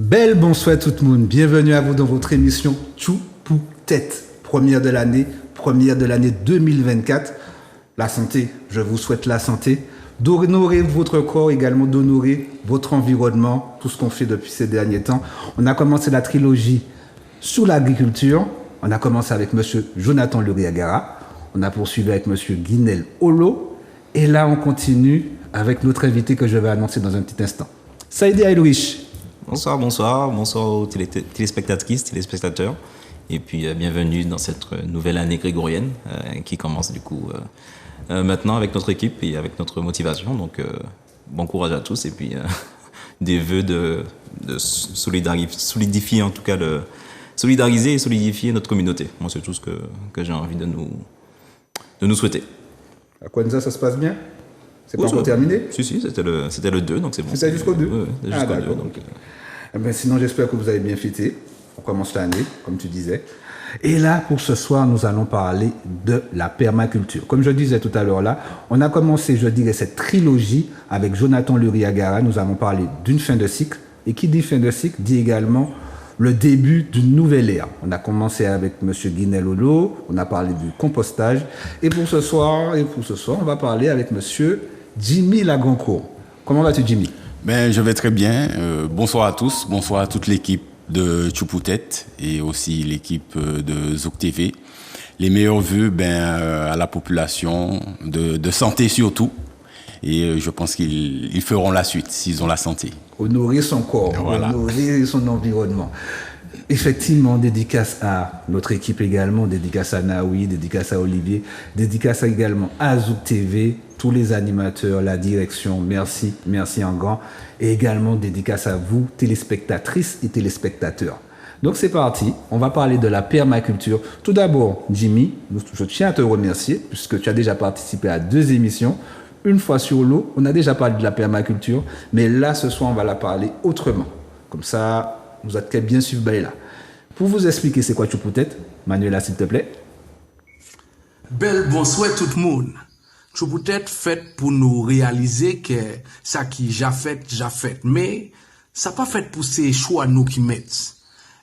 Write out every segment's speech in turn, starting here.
Belle bonsoir tout le monde, bienvenue à vous dans votre émission Tchou pour Tête, première de l'année 2024. La santé, je vous souhaite la santé, d'honorer votre corps, également d'honorer votre environnement, tout ce qu'on fait depuis ces derniers temps. On a commencé la trilogie sur l'agriculture, on a commencé avec monsieur Jonathan Luriagara, on a poursuivi avec monsieur Guinel Olo, et là on continue avec notre invité que je vais annoncer dans un petit instant. Saïdi Aïlouich. Bonsoir aux téléspectatrices, téléspectateurs. Et puis bienvenue dans cette nouvelle année grégorienne qui commence du coup maintenant avec notre équipe et avec notre motivation. Donc bon courage à tous et puis des vœux de solidifier en tout cas, solidariser et solidifier notre communauté. Moi c'est tout ce que j'ai envie de nous souhaiter. À Kwanzaa, ça se passe bien? C'est pas encore terminé? Si, c'était le 2, donc c'est bon. C'était jusqu'au 2? Oui, jusqu'au 2. Donc, ben, sinon, j'espère que vous avez bien fêté. On commence l'année, comme tu disais. Et là, pour ce soir, nous allons parler de la permaculture. Comme je disais tout à l'heure là, on a commencé, je dirais, cette trilogie avec Jonathan Luriagara. Nous allons parler d'une fin de cycle. Et qui dit fin de cycle, dit également le début d'une nouvelle ère. On a commencé avec M. Guinel Olo, on a parlé du compostage. Et pour ce soir, on va parler avec M. Jimmy Lagoncourt. Comment vas-tu, Jimmy? Ben, je vais très bien. Bonsoir à tous. Bonsoir à toute l'équipe de Tchou pour Tête et aussi l'équipe de Zouk TV. Les meilleurs vœux à la population, de santé surtout. Et je pense qu'ils feront la suite s'ils ont la santé. Honorer son corps, voilà. Honorer son environnement. Effectivement, dédicace à notre équipe également, dédicace à Naoui, dédicace à Olivier, dédicace également à Zouk TV, tous les animateurs, la direction, merci en grand. Et également dédicace à vous, téléspectatrices et téléspectateurs. Donc c'est parti, on va parler de la permaculture. Tout d'abord, Jimmy, je tiens à te remercier puisque tu as déjà participé à 2 émissions. Une fois sur l'eau, on a déjà parlé de la permaculture, mais là, ce soir, on va la parler autrement. Comme ça, vous êtes bien suivre là. Pour vous expliquer c'est quoi Tchou pour Tête, Manuela, s'il te plaît. Belle bonsoir tout le monde. Tchou pour Tête fait pour nous réaliser que ça qui j'ai fait. Mais ça pas fait pour ces choix nous qui mettent.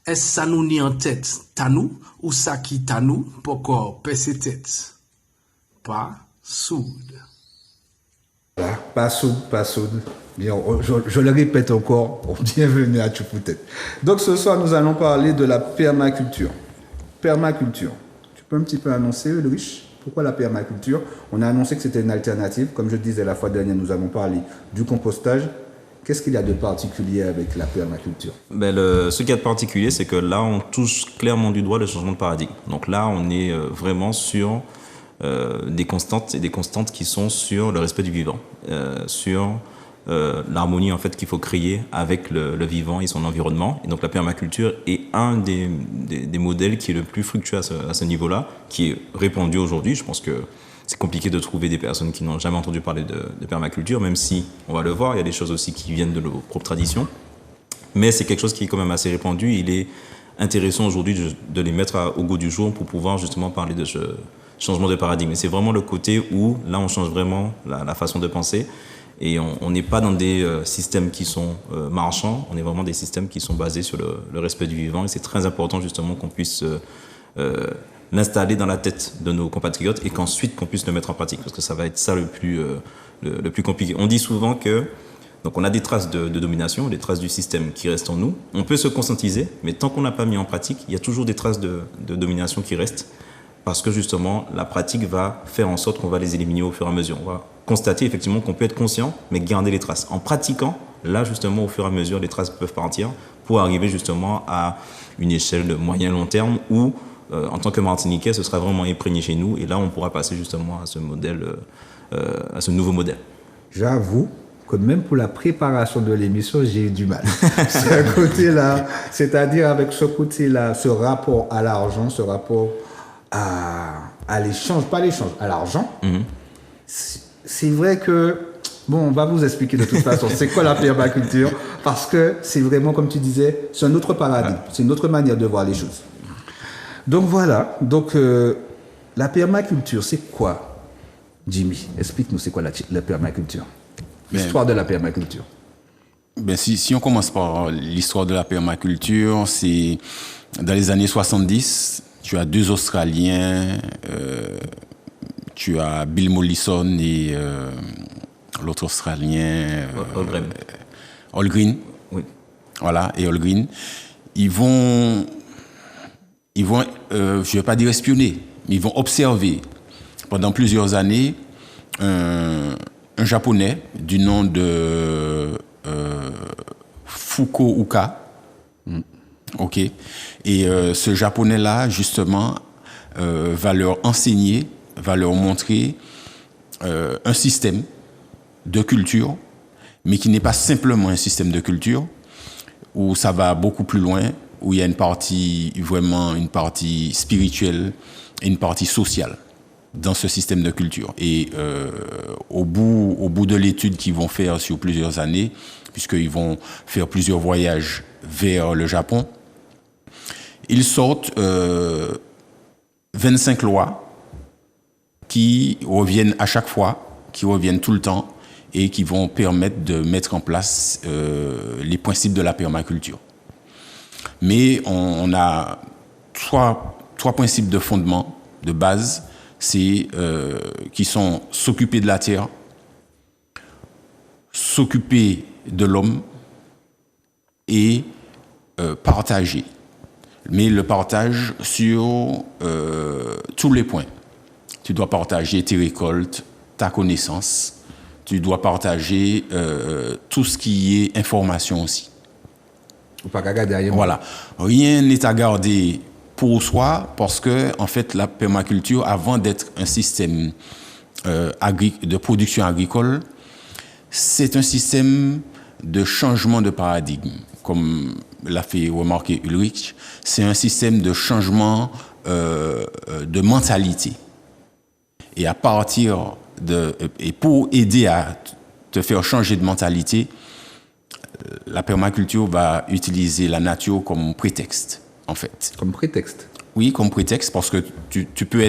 Est-ce ça nous ni en tête, ta nous, ou ça qui ta nous, pour encore percer tête? Pas soude. Voilà, pas soude. Bien, je le répète encore, bienvenue à Tchou pour Tête. Donc ce soir, nous allons parler de la permaculture. Permaculture. Tu peux un petit peu annoncer, Ulrich, pourquoi la permaculture? On a annoncé que c'était une alternative. Comme je disais la fois dernière, nous avons parlé du compostage. Qu'est-ce qu'il y a de particulier avec la permaculture? Ce qu'il y a de particulier, c'est que là, on touche clairement du doigt le changement de paradigme. Donc là, on est vraiment sur des constantes qui sont sur le respect du vivant, sur l'harmonie en fait qu'il faut créer avec le vivant et son environnement. Et donc la permaculture est un des modèles qui est le plus fructueux à ce niveau-là, qui est répandu aujourd'hui. Je pense que c'est compliqué de trouver des personnes qui n'ont jamais entendu parler de permaculture, même si, on va le voir, il y a des choses aussi qui viennent de nos propres traditions. Mais c'est quelque chose qui est quand même assez répandu. Il est intéressant aujourd'hui de les mettre au goût du jour pour pouvoir justement parler de ce changement de paradigme. Et c'est vraiment le côté où, là, on change vraiment la façon de penser. Et on n'est pas dans des systèmes qui sont marchands, on est vraiment des systèmes qui sont basés sur le respect du vivant. Et c'est très important justement qu'on puisse l'installer dans la tête de nos compatriotes et qu'ensuite qu'on puisse le mettre en pratique. Parce que ça va être ça le plus compliqué. On dit souvent que donc on a des traces de domination, des traces du système qui restent en nous. On peut se conscientiser, mais tant qu'on n'a pas mis en pratique, il y a toujours des traces de domination qui restent. Parce que justement, la pratique va faire en sorte qu'on va les éliminer au fur et à mesure. On va constater effectivement qu'on peut être conscient, mais garder les traces. En pratiquant, là justement, au fur et à mesure, les traces peuvent partir pour arriver justement à une échelle de moyen-long terme où, en tant que Martiniquais, ce sera vraiment imprégné chez nous. Et là, on pourra passer justement à ce modèle, à ce nouveau modèle. J'avoue que même pour la préparation de l'émission, j'ai eu du mal. Ce côté-là, c'est-à-dire avec ce côté-là, ce rapport à l'argent, ce rapport à l'échange, pas l'échange, à l'argent. C'est vrai que, bon, on va vous expliquer de toute façon c'est quoi la permaculture, parce que c'est vraiment, comme tu disais, c'est un autre paradigme, c'est une autre manière de voir les choses. Donc voilà, la permaculture, c'est quoi, Jimmy? Explique-nous, c'est quoi la permaculture? L'histoire de la permaculture. Ben, si on commence par l'histoire de la permaculture, c'est dans les années 70, tu as deux Australiens, tu as Bill Mollison et l'autre Australien, Holmgren. Oui. Voilà, et Holmgren. Ils vont, je vais pas dire espionner, mais ils vont observer pendant plusieurs années un Japonais du nom de Fukuoka. Ok. Et ce Japonais-là, justement, va leur enseigner, va leur montrer un système de culture, mais qui n'est pas simplement un système de culture, où ça va beaucoup plus loin, où il y a une partie spirituelle et une partie sociale dans ce système de culture. Et au bout de l'étude qu'ils vont faire sur plusieurs années, puisqu'ils vont faire plusieurs voyages vers le Japon, ils sortent 25 lois qui reviennent à chaque fois, qui reviennent tout le temps, et qui vont permettre de mettre en place les principes de la permaculture. Mais on a trois principes de fondement, de base, qui sont s'occuper de la terre, s'occuper de l'homme et partager. Mais le partage sur tous les points. Tu dois partager tes récoltes, ta connaissance. Tu dois partager tout ce qui est information aussi. Ou pas qu'à garder rien. Voilà. Rien n'est à garder pour soi parce que, en fait, la permaculture, avant d'être un système de production agricole, c'est un système de changement de paradigme. Comme l'a fait remarquer Ulrich, c'est un système de changement de mentalité. Et à partir et pour aider à te faire changer de mentalité, la permaculture va utiliser la nature comme prétexte, en fait. Comme prétexte. Oui, comme prétexte, parce que tu peux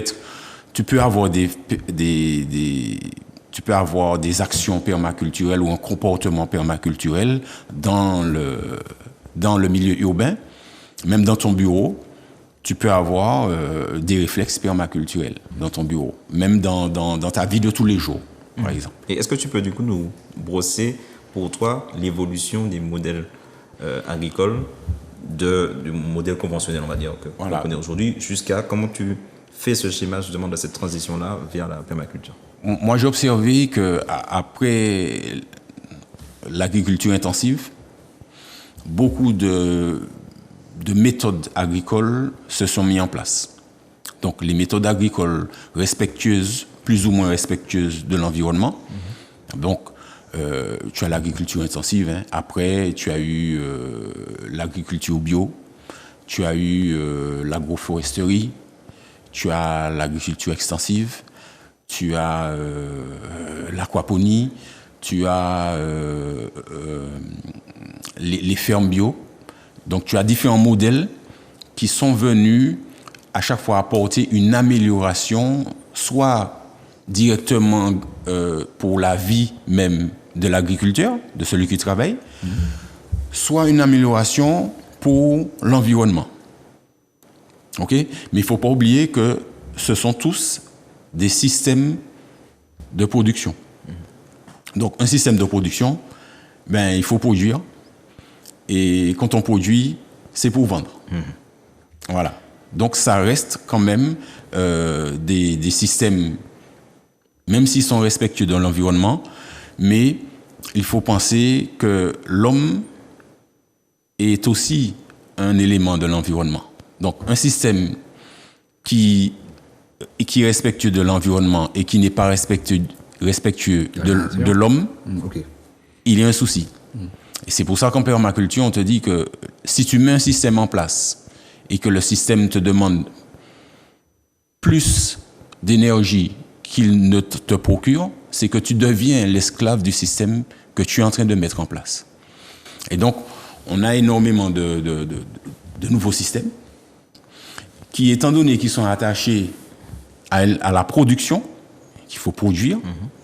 avoir des actions permaculturelles ou un comportement permaculturel dans le milieu urbain, même dans ton bureau. Tu peux avoir des réflexes permaculturels dans ton bureau, même dans ta vie de tous les jours, par exemple. Et est-ce que tu peux du coup nous brosser pour toi l'évolution des modèles agricoles du modèle conventionnel, on va dire, que on connaît aujourd'hui, jusqu'à comment tu fais ce schéma justement de cette transition-là vers la permaculture? Moi, j'ai observé qu'après l'agriculture intensive, beaucoup de méthodes agricoles se sont mises en place. Donc, les méthodes agricoles respectueuses, plus ou moins respectueuses de l'environnement. Donc, tu as l'agriculture intensive. Hein. Après, tu as eu l'agriculture bio. Tu as eu l'agroforesterie. Tu as l'agriculture extensive. Tu as l'aquaponie. Tu as les fermes bio. Donc, tu as différents modèles qui sont venus à chaque fois apporter une amélioration, soit directement pour la vie même de l'agriculteur, de celui qui travaille, soit une amélioration pour l'environnement. OK? Mais il ne faut pas oublier que ce sont tous des systèmes de production. Donc, un système de production, il faut produire. Et quand on produit, c'est pour vendre. Voilà. Donc, ça reste quand même des systèmes, même s'ils sont respectueux dans l'environnement, mais il faut penser que l'homme est aussi un élément de l'environnement. Donc, un système qui est respectueux de l'environnement et qui n'est pas respectueux de l'homme, il y a un souci. Et c'est pour ça qu'en permaculture, on te dit que si tu mets un système en place et que le système te demande plus d'énergie qu'il ne te procure, c'est que tu deviens l'esclave du système que tu es en train de mettre en place. Et donc, on a énormément de nouveaux systèmes qui, étant donné qu'ils sont attachés à la production, qu'il faut produire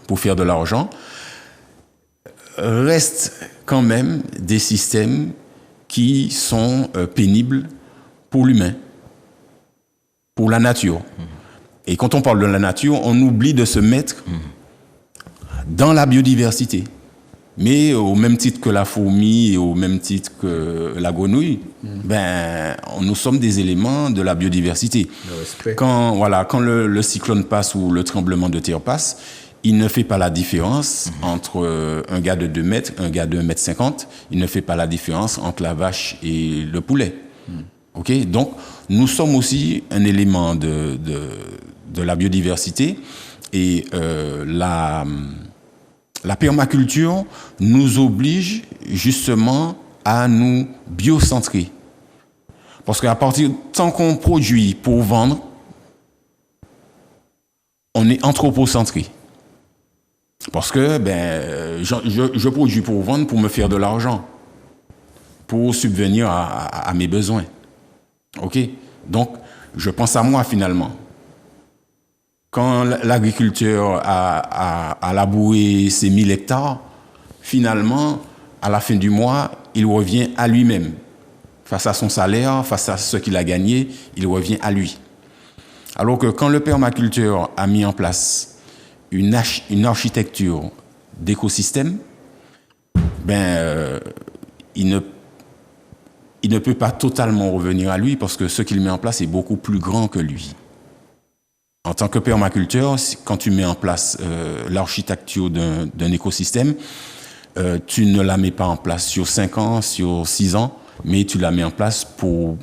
pour faire de l'argent, restent quand même des systèmes qui sont pénibles pour l'humain, pour la nature. Et quand on parle de la nature, on oublie de se mettre dans la biodiversité. Mais au même titre que la fourmi et au même titre que la grenouille, nous sommes des éléments de la biodiversité. Le respect. Quand le cyclone passe ou le tremblement de terre passe, il ne fait pas la différence entre un gars de 2 mètres, un gars de 1 mètre 50. Il ne fait pas la différence entre la vache et le poulet. Ok, donc, nous sommes aussi un élément de la biodiversité et la permaculture nous oblige justement à nous biocentrer. Parce qu'à partir, tant qu'on produit pour vendre, on est anthropocentré. Parce que je produis pour vendre, pour me faire de l'argent, pour subvenir à mes besoins. Ok, donc je pense à moi finalement. Quand l'agriculteur a labouré ses 1000 hectares, finalement, à la fin du mois, il revient à lui-même. Face à son salaire, face à ce qu'il a gagné, il revient à lui. Alors que quand le permaculteur a mis en place une architecture d'écosystème, il ne peut pas totalement revenir à lui parce que ce qu'il met en place est beaucoup plus grand que lui. En tant que permaculteur, quand tu mets en place l'architecture d'un écosystème, tu ne la mets pas en place sur 5 ans, sur 6 ans, mais tu la mets en place pour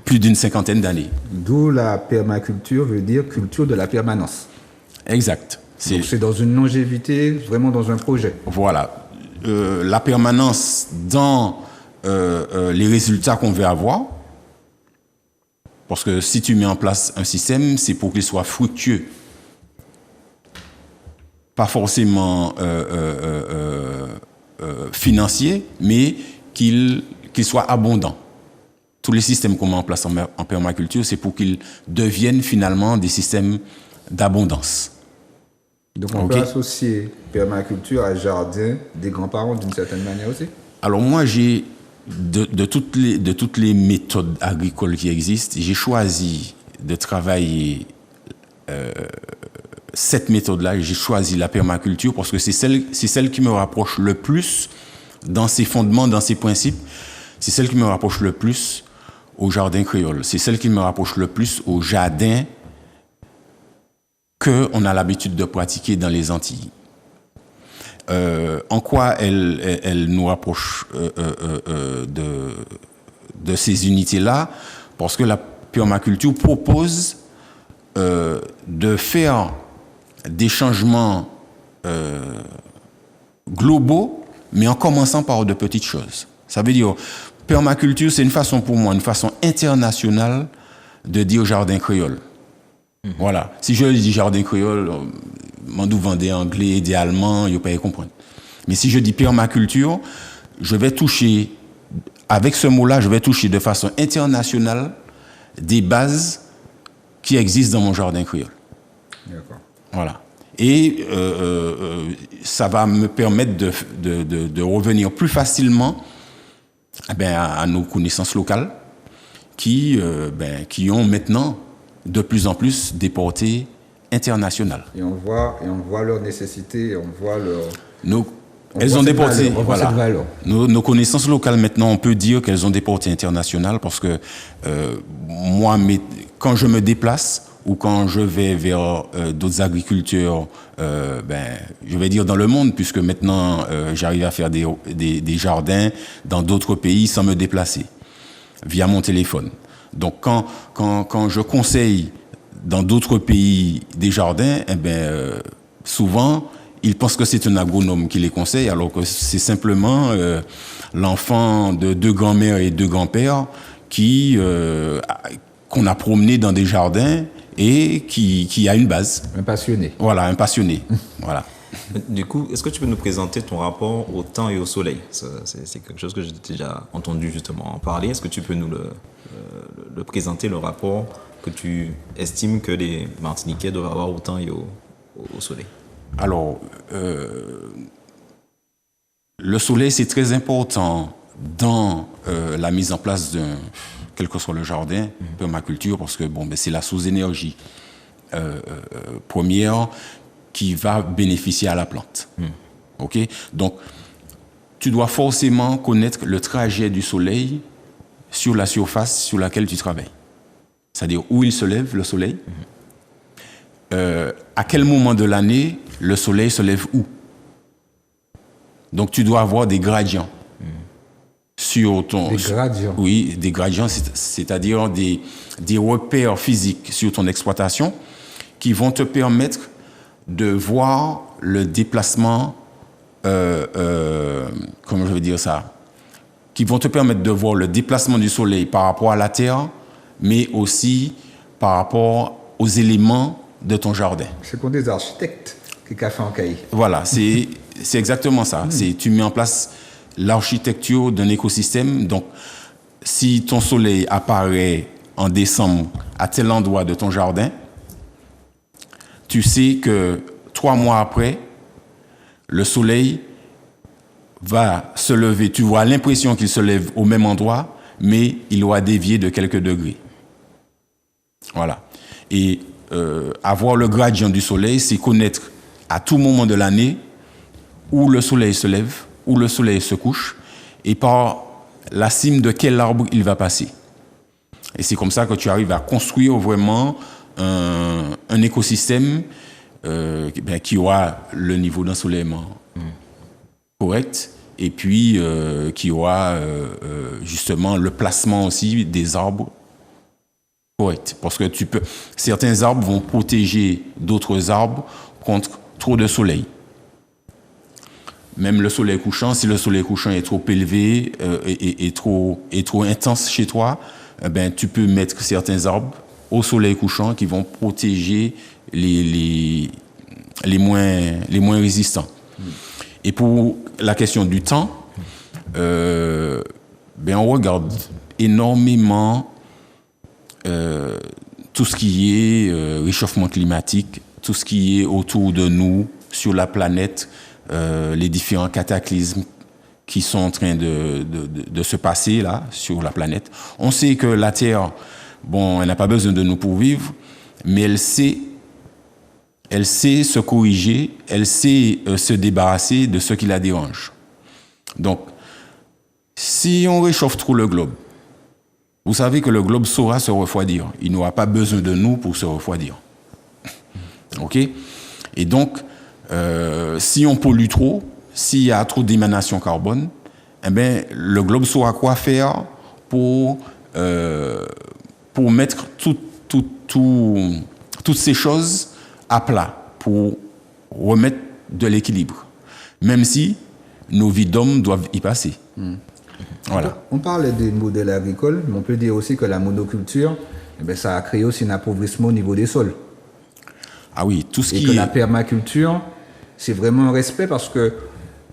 plus d'une 50aine d'années. D'où la permaculture veut dire culture de la permanence. Exact. Donc c'est dans une longévité, vraiment dans un projet. Voilà. La permanence dans les résultats qu'on veut avoir. Parce que si tu mets en place un système, c'est pour qu'il soit fructueux. Pas forcément financier, mais qu'il soit abondant. Tous les systèmes qu'on met en place en permaculture, c'est pour qu'ils deviennent finalement des systèmes d'abondance. Donc on peut associer permaculture à jardin des grands-parents d'une certaine manière aussi. Alors moi, j'ai de toutes les méthodes agricoles qui existent, j'ai choisi de travailler cette méthode-là. J'ai choisi la permaculture parce que c'est celle qui me rapproche le plus dans ses fondements, dans ses principes. C'est celle qui me rapproche le plus au jardin créole. C'est celle qui me rapproche le plus au jardin qu'on a l'habitude de pratiquer dans les Antilles. En quoi elle nous rapproche de ces unités-là? Parce que la permaculture propose de faire des changements globaux, mais en commençant par de petites choses. Ça veut dire, permaculture, c'est une façon pour moi, une façon internationale de dire jardin créole. Voilà. Si je dis jardin créole, Mandou vendait anglais, des allemands, ils ne peuvent pas comprendre. Mais si je dis permaculture, je vais toucher, avec ce mot-là, je vais toucher de façon internationale des bases qui existent dans mon jardin créole. D'accord. Voilà. Et ça va me permettre de revenir plus facilement à nos connaissances locales qui ont maintenant de plus en plus des portées internationales. Et on voit leur nécessité, on voit leur... Elles ont des portées. Voilà. Nos connaissances locales, maintenant, on peut dire qu'elles ont des portées internationales parce que moi, quand je me déplace ou quand je vais vers d'autres agriculteurs, je vais dire dans le monde, puisque maintenant, j'arrive à faire des jardins dans d'autres pays sans me déplacer, via mon téléphone. Donc, quand je conseille dans d'autres pays des jardins, souvent, ils pensent que c'est un agronome qui les conseille, alors que c'est simplement l'enfant de 2 grands-mères et 2 grands-pères qu'on a promené dans des jardins et qui a une base. Un passionné. Voilà, un passionné. Voilà. Du coup, est-ce que tu peux nous présenter ton rapport au temps et au soleil? C'est quelque chose que j'ai déjà entendu justement en parler. Est-ce que tu peux nous le présenter, le rapport que tu estimes que les Martiniquais doivent avoir au temps et au soleil? Alors, Le soleil, c'est très important dans la mise en place d'un, quel que soit le jardin, permaculture, parce que c'est la sous-énergie première qui va bénéficier à la plante. OK? Donc, tu dois forcément connaître le trajet du soleil sur la surface sur laquelle tu travailles. C'est-à-dire où il se lève, le soleil. À quel moment de l'année le soleil se lève où. Donc, tu dois avoir des gradients sur ton... Des gradients. Oui, des gradients, c'est-à-dire des repères physiques sur ton exploitation qui vont te permettre de voir le déplacement, comment je vais dire ça, qui vont te permettre de voir le déplacement du soleil par rapport à la terre, mais aussi par rapport aux éléments de ton jardin. C'est pour des architectes qui ont fait en cahier. Voilà, c'est exactement ça. Tu mets en place l'architecture d'un écosystème. Donc, si ton soleil apparaît en décembre à tel endroit de ton jardin, tu sais que 3 mois après, le soleil va se lever. Tu vois l'impression qu'il se lève au même endroit, mais il doit dévier de quelques degrés. Voilà. Et avoir le gradient du soleil, c'est connaître à tout moment de l'année où le soleil se lève, où le soleil se couche, et par la cime de quel arbre il va passer. Et c'est comme ça que tu arrives à construire vraiment un écosystème qui aura le niveau d'ensoleillement correct, et puis qui aura justement le placement aussi des arbres correct. Parce que certains arbres vont protéger d'autres arbres contre trop de soleil. Même le soleil couchant, si le soleil couchant est trop élevé et trop intense chez toi, tu peux mettre certains arbres au soleil couchant qui vont protéger les moins résistants. Et pour la question du temps, on regarde énormément tout ce qui est réchauffement climatique, tout ce qui est autour de nous, sur la planète, les différents cataclysmes qui sont en train de se passer là, sur la planète. On sait que la Terre, elle n'a pas besoin de nous pour vivre, mais elle sait se corriger, elle sait se débarrasser de ce qui la dérange. Donc, si on réchauffe trop le globe, vous savez que le globe saura se refroidir. Il n'aura pas besoin de nous pour se refroidir. OK? Et donc, si on pollue trop, s'il y a trop d'émanation carbone, le globe saura quoi faire pour mettre toutes ces choses à plat, pour remettre de l'équilibre. Même si nos vies d'hommes doivent y passer. Voilà. On parle des modèles agricoles, mais on peut dire aussi que la monoculture, ça a créé aussi un appauvrissement au niveau des sols. Ah oui, tout ce et qui que est... la permaculture, c'est vraiment un respect parce que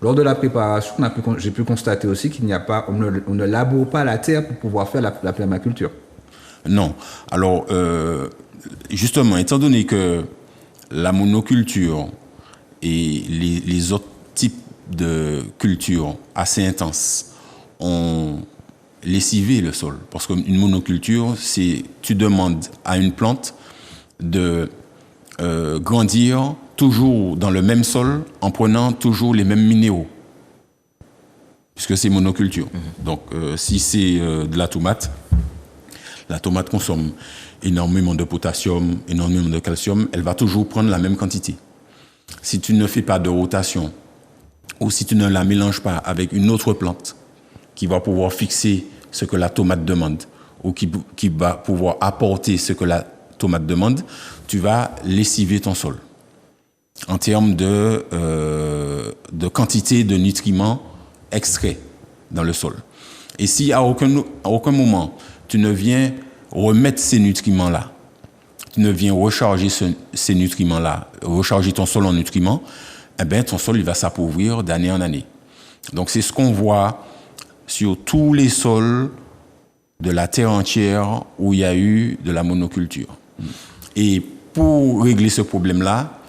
lors de la préparation, j'ai pu constater aussi qu'il n'y a pas, on ne laboure pas la terre pour pouvoir faire la permaculture. Non. Alors, justement, étant donné que la monoculture et les autres types de cultures assez intenses ont lessivé le sol. Parce qu'une monoculture, tu demandes à une plante de grandir toujours dans le même sol en prenant toujours les mêmes minéraux. Puisque c'est monoculture. Donc, si c'est de la tomate consomme énormément de potassium, énormément de calcium, elle va toujours prendre la même quantité. Si tu ne fais pas de rotation, ou si tu ne la mélanges pas avec une autre plante qui va pouvoir fixer ce que la tomate demande, ou qui va pouvoir apporter ce que la tomate demande, tu vas lessiver ton sol en termes de quantité de nutriments extraits dans le sol. Et si à aucun moment tu ne viens remettre ces nutriments-là, tu ne viens recharger ces nutriments-là, recharger ton sol en nutriments, ton sol il va s'appauvrir d'année en année. Donc c'est ce qu'on voit sur tous les sols de la terre entière où il y a eu de la monoculture. Et pour régler ce problème-là,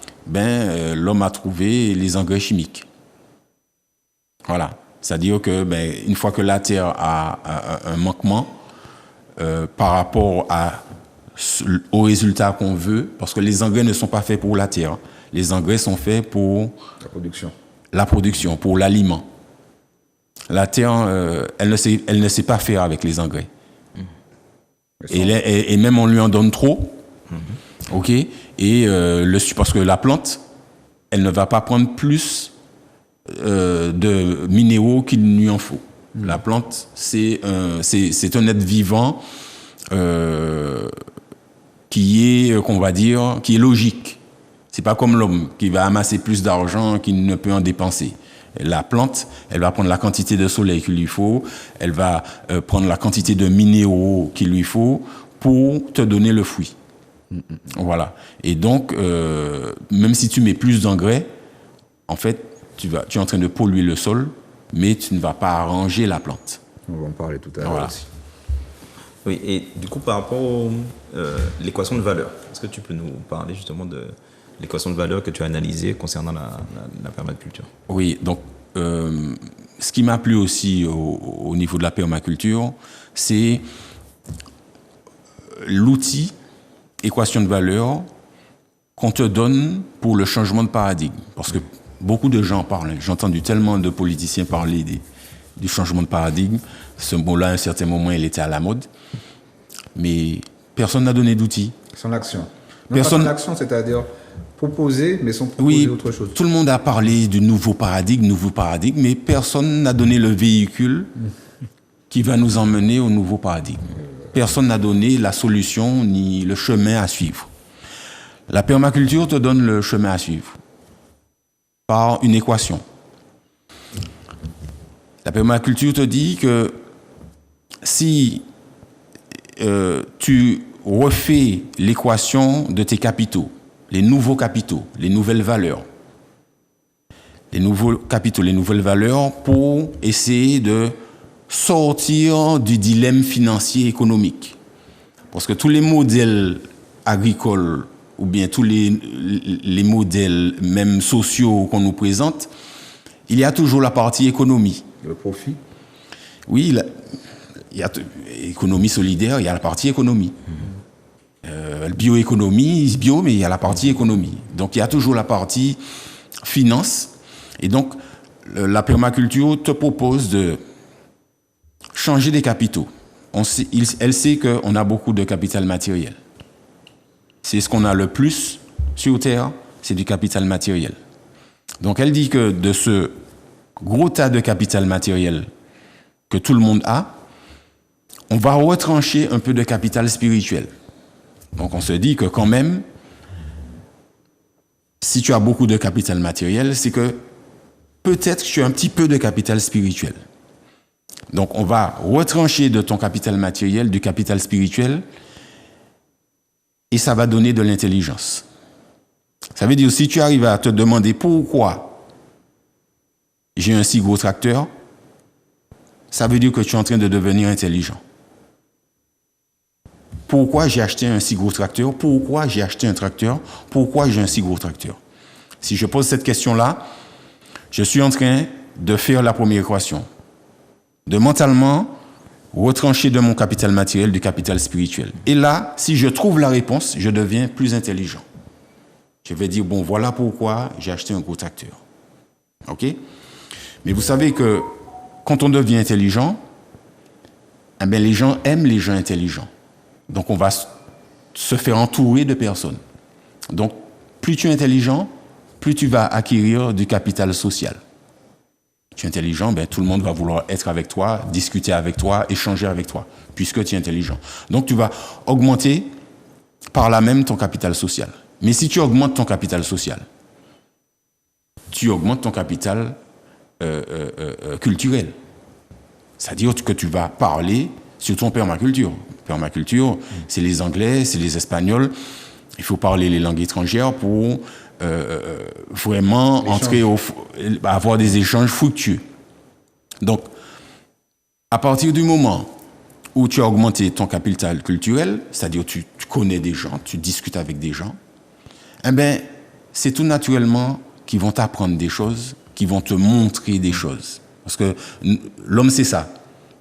l'homme a trouvé les engrais chimiques. Voilà. C'est-à-dire que une fois que la terre a un manquement par rapport au résultat qu'on veut, parce que les engrais ne sont pas faits pour la terre. Les engrais sont faits pour la production, pour l'aliment. La terre, elle ne sait pas faire avec les engrais. Et même on lui en donne trop. OK. Et parce que la plante, elle ne va pas prendre plus de minéraux qu'il lui en faut. La plante, c'est un être vivant qui est logique. C'est pas comme l'homme qui va amasser plus d'argent qu'il ne peut en dépenser. La plante, elle va prendre la quantité de soleil qu'il lui faut, elle va prendre la quantité de minéraux qu'il lui faut pour te donner le fruit. Voilà. Et donc, même si tu mets plus d'engrais, en fait, tu es en train de polluer le sol, mais tu ne vas pas arranger la plante. On va en parler tout à l'heure aussi. Oui, et du coup, par rapport à l'équation de valeur, est-ce que tu peux nous parler justement de l'équation de valeur que tu as analysée concernant la permaculture? Oui, donc ce qui m'a plu aussi au niveau de la permaculture, c'est l'outil équation de valeur qu'on te donne pour le changement de paradigme. Parce que beaucoup de gens parlent, j'ai entendu tellement de politiciens parler du changement de paradigme. Ce mot-là, à un certain moment, il était à la mode. Mais personne n'a donné d'outils. Sans l'action. Sans l'action, c'est-à-dire proposer, mais sans proposer autre chose. Tout le monde a parlé du nouveau paradigme, mais personne n'a donné le véhicule qui va nous emmener au nouveau paradigme. Personne n'a donné la solution ni le chemin à suivre. La permaculture te donne le chemin à suivre par une équation. La permaculture te dit que si tu refais l'équation de tes capitaux, les nouveaux capitaux, les nouvelles valeurs, les nouveaux capitaux, les nouvelles valeurs pour essayer de sortir du dilemme financier économique. Parce que tous les modèles agricoles ou bien tous les modèles même sociaux qu'on nous présente, il y a toujours la partie économie. Le profit. Oui, il y a économie solidaire, il y a la partie économie. Bioéconomie, bio, mais il y a la partie économie. Donc il y a toujours la partie finance. Et donc la permaculture te propose de changer des capitaux. Elle sait qu'on a beaucoup de capital matériel. C'est ce qu'on a le plus sur Terre, c'est du capital matériel. Donc elle dit que de ce gros tas de capital matériel que tout le monde a, on va retrancher un peu de capital spirituel. Donc on se dit que quand même, si tu as beaucoup de capital matériel, c'est que peut-être que tu as un petit peu de capital spirituel. Donc on va retrancher de ton capital matériel du capital spirituel et ça va donner de l'intelligence. Ça veut dire, si tu arrives à te demander pourquoi j'ai un si gros tracteur, ça veut dire que tu es en train de devenir intelligent. Pourquoi j'ai acheté un si gros tracteur? Pourquoi j'ai acheté un tracteur? Pourquoi j'ai un si gros tracteur? Si je pose cette question-là, je suis en train de faire la première équation. De mentalement retrancher de mon capital matériel du capital spirituel. Et là, si je trouve la réponse, je deviens plus intelligent. Je vais dire, bon, voilà pourquoi j'ai acheté un gros tracteur. OK? Mais vous savez que quand on devient intelligent, eh bien, les gens aiment les gens intelligents. Donc, on va se faire entourer de personnes. Donc, plus tu es intelligent, plus tu vas acquérir du capital social. Tu es intelligent, ben, tout le monde va vouloir être avec toi, discuter avec toi, échanger avec toi, puisque tu es intelligent. Donc, tu vas augmenter par là même ton capital social. Mais si tu augmentes ton capital social, tu augmentes ton capital culturel. C'est-à-dire que tu vas parler sur ton permaculture. Permaculture, c'est les Anglais, c'est les Espagnols. Il faut parler les langues étrangères pour vraiment avoir des échanges fructueux. Donc, à partir du moment où tu as augmenté ton capital culturel, c'est-à-dire tu connais des gens, tu discutes avec des gens, eh bien, c'est tout naturellement qu'ils vont t'apprendre des choses, qu'ils vont te montrer des choses. Parce que l'homme, c'est ça.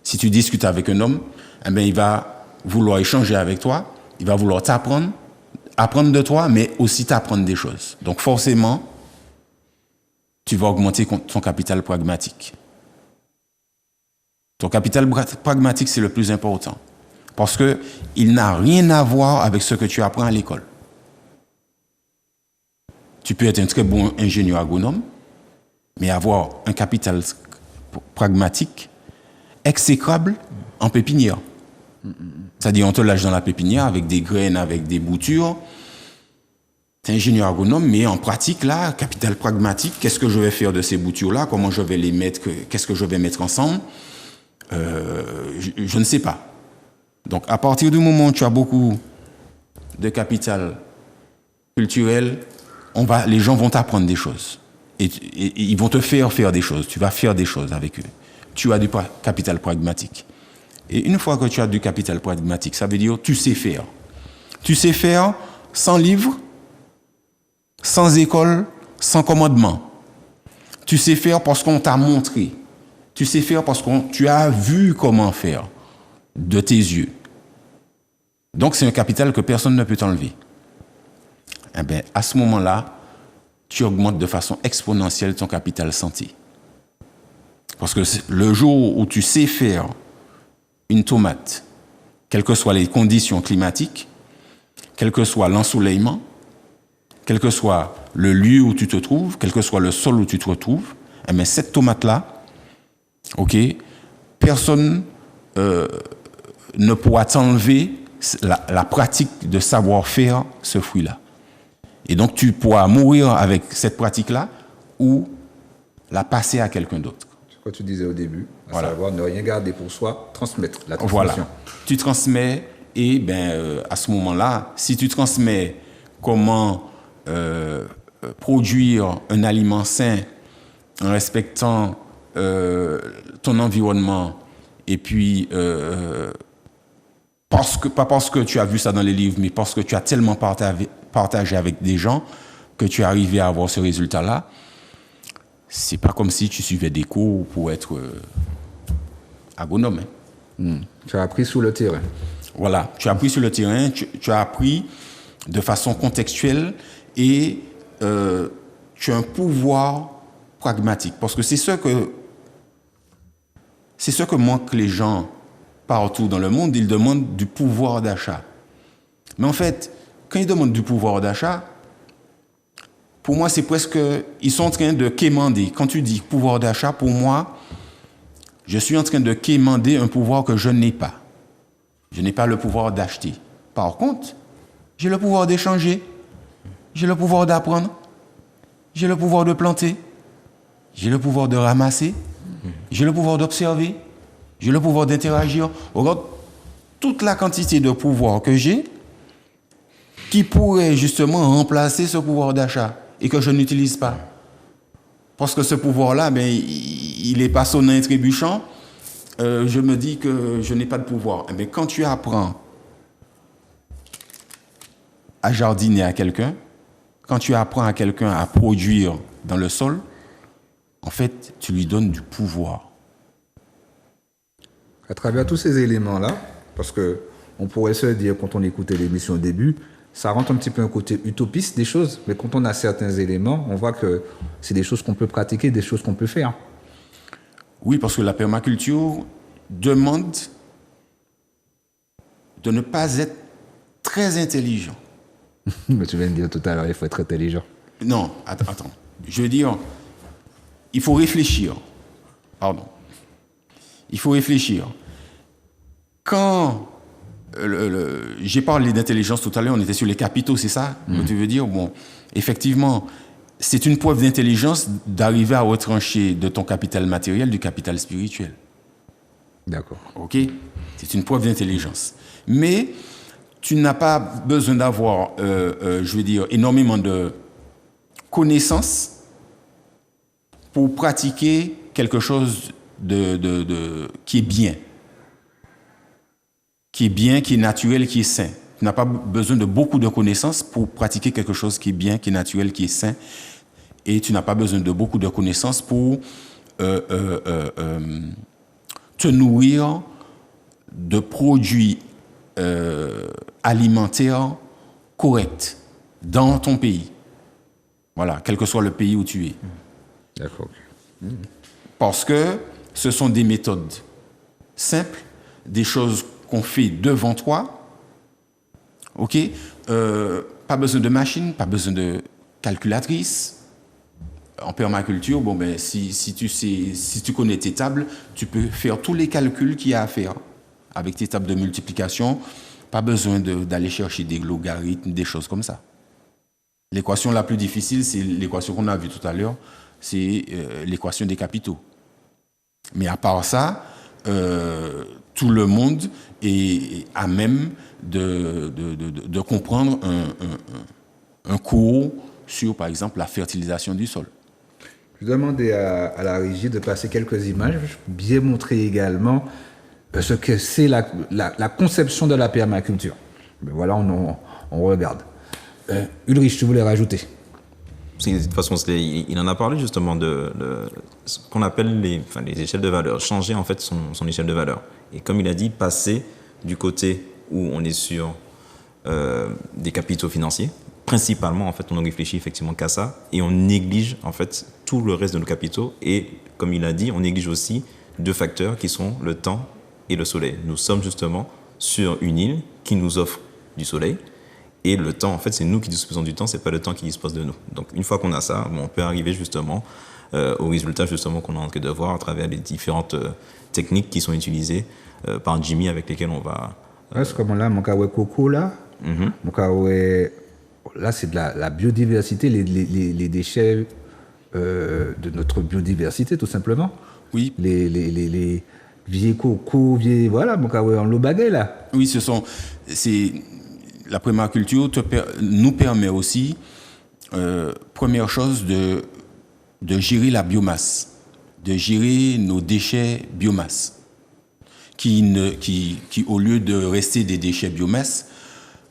Si tu discutes avec un homme, eh bien, il va vouloir échanger avec toi, il va vouloir apprendre de toi, mais aussi t'apprendre des choses. Donc forcément, tu vas augmenter ton capital pragmatique. Ton capital pragmatique, c'est le plus important. Parce qu'il n'a rien à voir avec ce que tu apprends à l'école. Tu peux être un très bon ingénieur agronome, mais avoir un capital pragmatique exécrable en pépinière. C'est-à-dire, on te lâche dans la pépinière avec des graines, avec des boutures. Tu es ingénieur agronome, mais en pratique, là, capital pragmatique, qu'est-ce que je vais faire de ces boutures-là? Comment je vais les mettre? Qu'est-ce que je vais mettre ensemble? Je ne sais pas. Donc, à partir du moment où tu as beaucoup de capital culturel, les gens vont t'apprendre des choses. Et ils vont te faire des choses. Tu vas faire des choses avec eux. Tu as du capital pragmatique. Et une fois que tu as du capital pragmatique, ça veut dire tu sais faire. Tu sais faire sans livre, sans école, sans commandement. Tu sais faire parce qu'on t'a montré. Tu sais faire parce que tu as vu comment faire de tes yeux. Donc c'est un capital que personne ne peut t'enlever. Eh bien, à ce moment-là, tu augmentes de façon exponentielle ton capital santé. Parce que le jour où tu sais faire une tomate, quelles que soient les conditions climatiques, quel que soit l'ensoleillement, quel que soit le lieu où tu te trouves, quel que soit le sol où tu te retrouves, eh bien, cette tomate-là, ok, personne ne pourra t'enlever la pratique de savoir faire ce fruit-là. Et donc, tu pourras mourir avec cette pratique-là ou la passer à quelqu'un d'autre. C'est ce que tu disais au début, à Voilà. savoir ne rien garder pour soi, transmettre la transmission. Voilà. Tu transmets et à ce moment-là, si tu transmets comment produire un aliment sain en respectant ton environnement et puis pas parce que tu as vu ça dans les livres, mais parce que tu as tellement partagé avec des gens que tu es arrivé à avoir ce résultat-là. C'est pas comme si tu suivais des cours pour être agronome. Tu as appris sur le terrain. Voilà, tu as appris sur le terrain, tu as appris de façon contextuelle et tu as un pouvoir pragmatique. Parce que c'est ce que manquent les gens partout dans le monde. Ils demandent du pouvoir d'achat. Mais en fait, quand ils demandent du pouvoir d'achat, pour moi, c'est presque... Ils sont en train de quémander. Quand tu dis pouvoir d'achat, pour moi, je suis en train de quémander un pouvoir que je n'ai pas. Je n'ai pas le pouvoir d'acheter. Par contre, j'ai le pouvoir d'échanger. J'ai le pouvoir d'apprendre. J'ai le pouvoir de planter. J'ai le pouvoir de ramasser. J'ai le pouvoir d'observer. J'ai le pouvoir d'interagir. Regarde toute la quantité de pouvoir que j'ai qui pourrait justement remplacer ce pouvoir d'achat et que je n'utilise pas. Parce que ce pouvoir-là, il est pas sonnant et trébuchant. Je me dis que je n'ai pas de pouvoir. Mais quand tu apprends à jardiner à quelqu'un, quand tu apprends à quelqu'un à produire dans le sol, en fait, tu lui donnes du pouvoir. À travers tous ces éléments-là, parce que on pourrait se dire, quand on écoutait l'émission au début, ça rentre un petit peu un côté utopiste des choses, mais quand on a certains éléments, on voit que c'est des choses qu'on peut pratiquer, des choses qu'on peut faire. Oui, parce que la permaculture demande de ne pas être très intelligent. Mais tu viens de dire tout à l'heure, il faut être intelligent. Non, attends. Je veux dire, il faut réfléchir. Pardon. Il faut réfléchir. Quand j'ai parlé d'intelligence tout à l'heure, on était sur les capitaux, c'est ça que tu veux dire? Bon, effectivement, c'est une preuve d'intelligence d'arriver à retrancher de ton capital matériel du capital spirituel. D'accord. OK? C'est une preuve d'intelligence. Mais tu n'as pas besoin d'avoir, je veux dire, énormément de connaissances pour pratiquer quelque chose qui est bien. Qui est bien, qui est naturel, qui est sain. Tu n'as pas besoin de beaucoup de connaissances pour pratiquer quelque chose qui est bien, qui est naturel, qui est sain. Et tu n'as pas besoin de beaucoup de connaissances pour te nourrir de produits alimentaires corrects dans ton pays. Voilà, quel que soit le pays où tu es. D'accord. Parce que ce sont des méthodes simples, des choses qu'on fait devant toi. OK? Pas besoin de machine, pas besoin de calculatrice. En permaculture, bon ben, si tu connais tes tables, tu peux faire tous les calculs qu'il y a à faire avec tes tables de multiplication. Pas besoin d'aller chercher des logarithmes, des choses comme ça. L'équation la plus difficile, c'est l'équation qu'on a vue tout à l'heure, c'est l'équation des capitaux. Mais à part ça, tout le monde est à même de comprendre un cours sur, par exemple, la fertilisation du sol. Je vais demander à la régie de passer quelques images, bien montrer également ce que c'est la conception de la permaculture. Mais voilà, on regarde. Ulrich, tu voulais rajouter? De toute façon, il en a parlé justement de ce qu'on appelle les échelles de valeur. Changer en fait son échelle de valeur. Et comme il a dit, passer du côté où on est sur des capitaux financiers. Principalement, en fait, on ne réfléchit effectivement qu'à ça et on néglige en fait tout le reste de nos capitaux. Et comme il a dit, on néglige aussi deux facteurs qui sont le temps et le soleil. Nous sommes justement sur une île qui nous offre du soleil. Et le temps, en fait, c'est nous qui disposons du temps, c'est pas le temps qui dispose de nous. Donc, une fois qu'on a ça, on peut arriver justement au résultat justement qu'on est en train de voir à travers les différentes techniques qui sont utilisées par Jimmy avec lesquelles on va... C'est comme là, mon kawe coco là, mon kawe... Là, c'est de la biodiversité, les déchets de notre biodiversité, tout simplement. Oui. Les vieux cocos, voilà, mon kawe en l'eau bagay là. Oui, la permaculture nous permet aussi, première chose, de gérer la biomasse, de gérer nos déchets biomasse, qui au lieu de rester des déchets biomasse,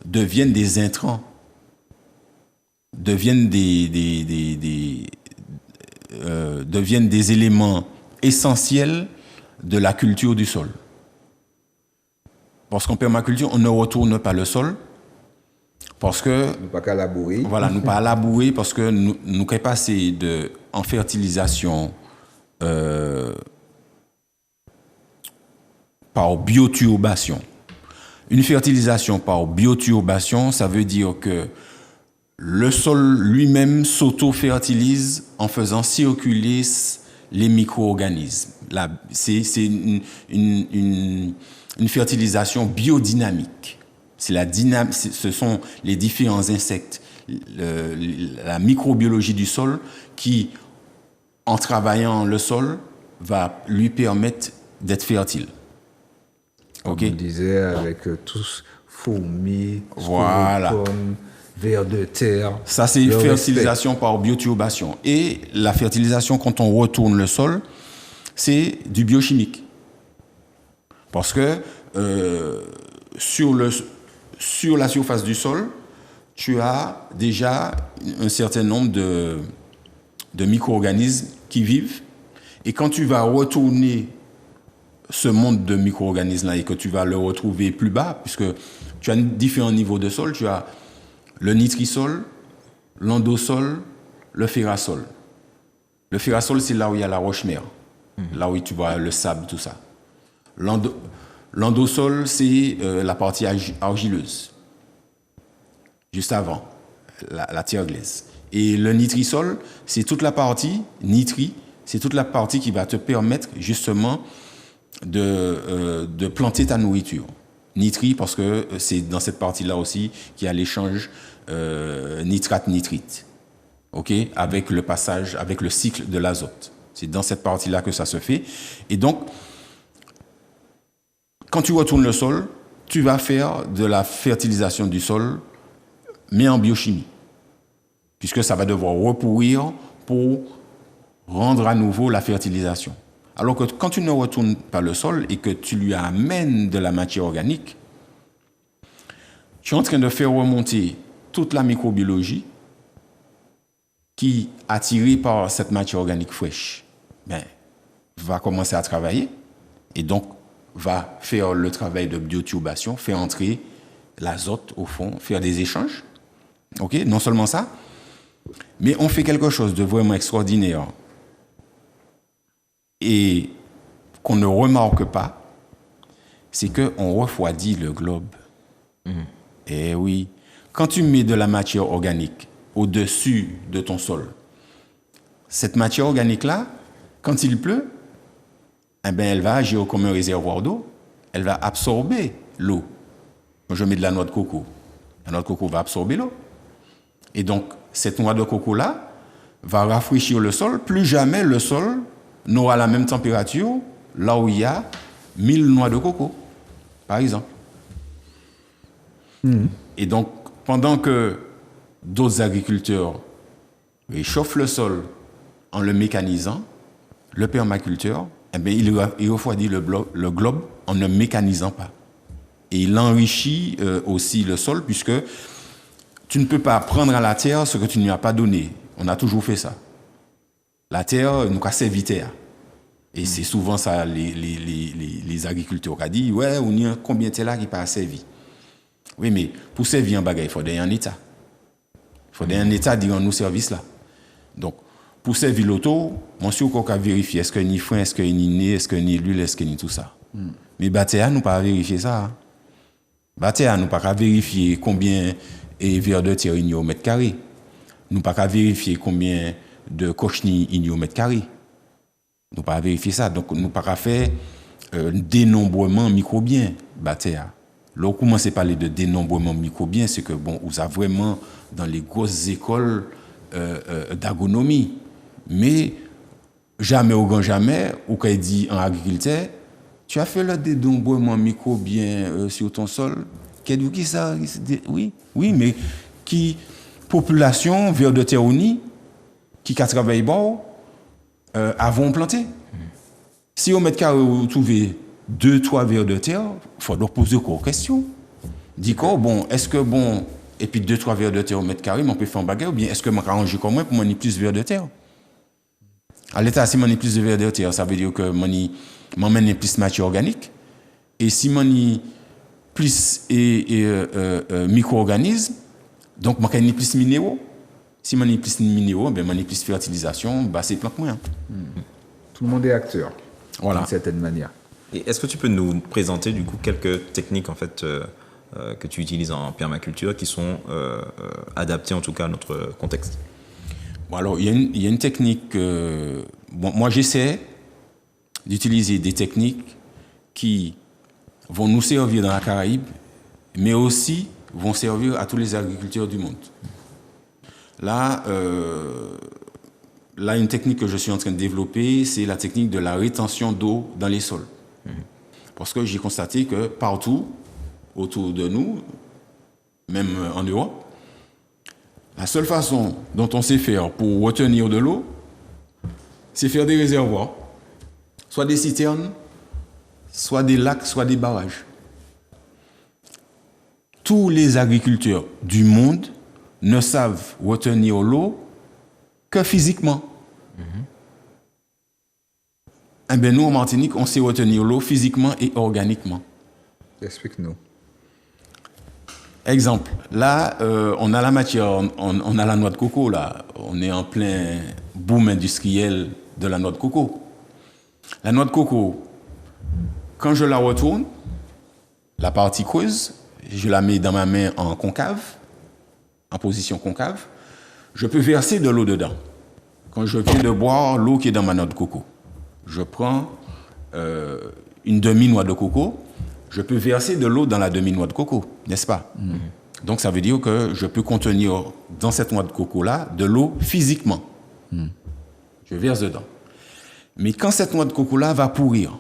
deviennent des intrants, deviennent des éléments essentiels de la culture du sol. Parce qu'en permaculture, on ne retourne pas le sol, parce que nous pas qu'à labourer. Voilà, nous pas à labourer parce que nous qu'est passé en fertilisation par bioturbation. Une fertilisation par bioturbation, ça veut dire que le sol lui-même s'auto-fertilise en faisant circuler les micro-organismes. C'est une fertilisation biodynamique. Ce sont les différents insectes, la microbiologie du sol qui, en travaillant le sol, va lui permettre d'être fertile. Comme on disait, avec tous fourmis, voilà, vers de terre. Ça, c'est fertilisation par bioturbation. Et la fertilisation, quand on retourne le sol, c'est du biochimique. Parce que sur la surface du sol, tu as déjà un certain nombre de micro-organismes qui vivent. Et quand tu vas retourner ce monde de micro-organismes-là et que tu vas le retrouver plus bas, puisque tu as différents niveaux de sol, tu as le nitrisol, l'endosol, le ferrasol. Le ferrasol, c'est là où il y a la roche-mère, là où tu vois le sable, tout ça. L'endosol, c'est la partie argileuse, juste avant, la terre glaise. Et le nitrisol, c'est toute la partie, c'est toute la partie qui va te permettre justement de planter ta nourriture. Nitri, parce que c'est dans cette partie-là aussi qu'il y a l'échange nitrate-nitrite, okay, avec le passage, avec le cycle de l'azote. C'est dans cette partie-là que ça se fait. Et donc, quand tu retournes le sol, tu vas faire de la fertilisation du sol, mais en biochimie, puisque ça va devoir repourrir pour rendre à nouveau la fertilisation. Alors que quand tu ne retournes pas le sol et que tu lui amènes de la matière organique, tu es en train de faire remonter toute la microbiologie qui, attirée par cette matière organique fraîche, va commencer à travailler et donc va faire le travail de biotubation, faire entrer l'azote au fond, faire des échanges. Ok, non seulement ça, mais on fait quelque chose de vraiment extraordinaire et qu'on ne remarque pas, c'est qu'on refroidit le globe. Eh oui, quand tu mets de la matière organique au-dessus de ton sol, cette matière organique-là, quand il pleut, eh ben, elle va agir comme un réservoir d'eau, elle va absorber l'eau. Quand je mets de la noix de coco, la noix de coco va absorber l'eau. Et donc, cette noix de coco-là va rafraîchir le sol. Plus jamais le sol n'aura la même température là où il y a 1000 noix de coco, par exemple. Et donc, pendant que d'autres agriculteurs réchauffent le sol en le mécanisant, le permaculteur, eh bien, il refroidit le globe en ne mécanisant pas. Et il enrichit aussi le sol, puisque tu ne peux pas prendre à la terre ce que tu ne lui as pas donné. On a toujours fait ça. La terre nous a servi terre. Et c'est souvent ça, les agriculteurs qui disent, ouais, on y a combien de terre là qui pas servi. Oui, mais pour servir un bagage, il faut un État. Il faut un État qui rend nous service là. Donc, pour servir l'auto, on sait qu'on peut vérifier est-ce qu'il y a ni frein, est-ce qu'il y a ni nez, est-ce qu'il y a ni l'huile, est-ce qu'il y a ni tout ça. Mais Batéa, nous pas vérifier ça. Batéa, nous pas vérifier combien est vers de terre il y a au mètre carré. Nous pas vérifier combien de cochenilles il y a au mètre carré. Nous pas vérifier ça. Donc, nous pas faire dénombrement microbien, Batéa. Là, on commence à parler de dénombrement microbien, c'est que, bon, vous avez vraiment dans les grosses écoles d'agronomie. Mais jamais au grand jamais, ou quand il dit en agriculteur, tu as fait le dénombrement microbien sur ton sol. Qu'est-ce que ça? Oui, mais qui population vers de terre unie qui a travaillé bon avons planté. Si au mètre carré vous trouvez 2-3 vers de terre, il faut leur poser encore question. Dis quoi, bon, est-ce que bon, et puis 2-3 vers de terre au mètre carré, on peut faire un bagage, ou bien est-ce que je vais arranger comme moi pour m'en plus vers de terre? À l'état, si m'en plus de vers de terre, ça veut dire que m'emmène plus matière organique. Et si m'en plus micro-organismes, donc m'en plus minéraux. Si m'en plus minéraux, ben m'en plus fertilisation, bah c'est plantes moins. Tout le monde est acteur, voilà. d'une certaine manière. Et est-ce que tu peux nous présenter du coup quelques techniques en fait que tu utilises en permaculture qui sont adaptées en tout cas à notre contexte? Bon, alors il y a une technique. Moi j'essaie d'utiliser des techniques qui vont nous servir dans la Caraïbe, mais aussi vont servir à tous les agriculteurs du monde. Là, une technique que je suis en train de développer, c'est la technique de la rétention d'eau dans les sols. Parce que j'ai constaté que partout autour de nous, même en Europe, la seule façon dont on sait faire pour retenir de l'eau, c'est faire des réservoirs, soit des citernes, soit des lacs, soit des barrages. Tous les agriculteurs du monde ne savent retenir l'eau que physiquement. Eh bien, nous, en Martinique, on sait retenir l'eau physiquement et organiquement. Explique-nous. Exemple, là, on a la matière, on a la noix de coco, là. On est en plein boom industriel de la noix de coco. La noix de coco, quand je la retourne, la partie creuse, je la mets dans ma main en concave, en position concave, je peux verser de l'eau dedans. Quand je viens de boire l'eau qui est dans ma noix de coco, je prends une demi-noix de coco, je peux verser de l'eau dans la demi-noix de coco, n'est-ce pas? Donc ça veut dire que je peux contenir dans cette noix de coco-là de l'eau physiquement. Je verse dedans. Mais quand cette noix de coco-là va pourrir,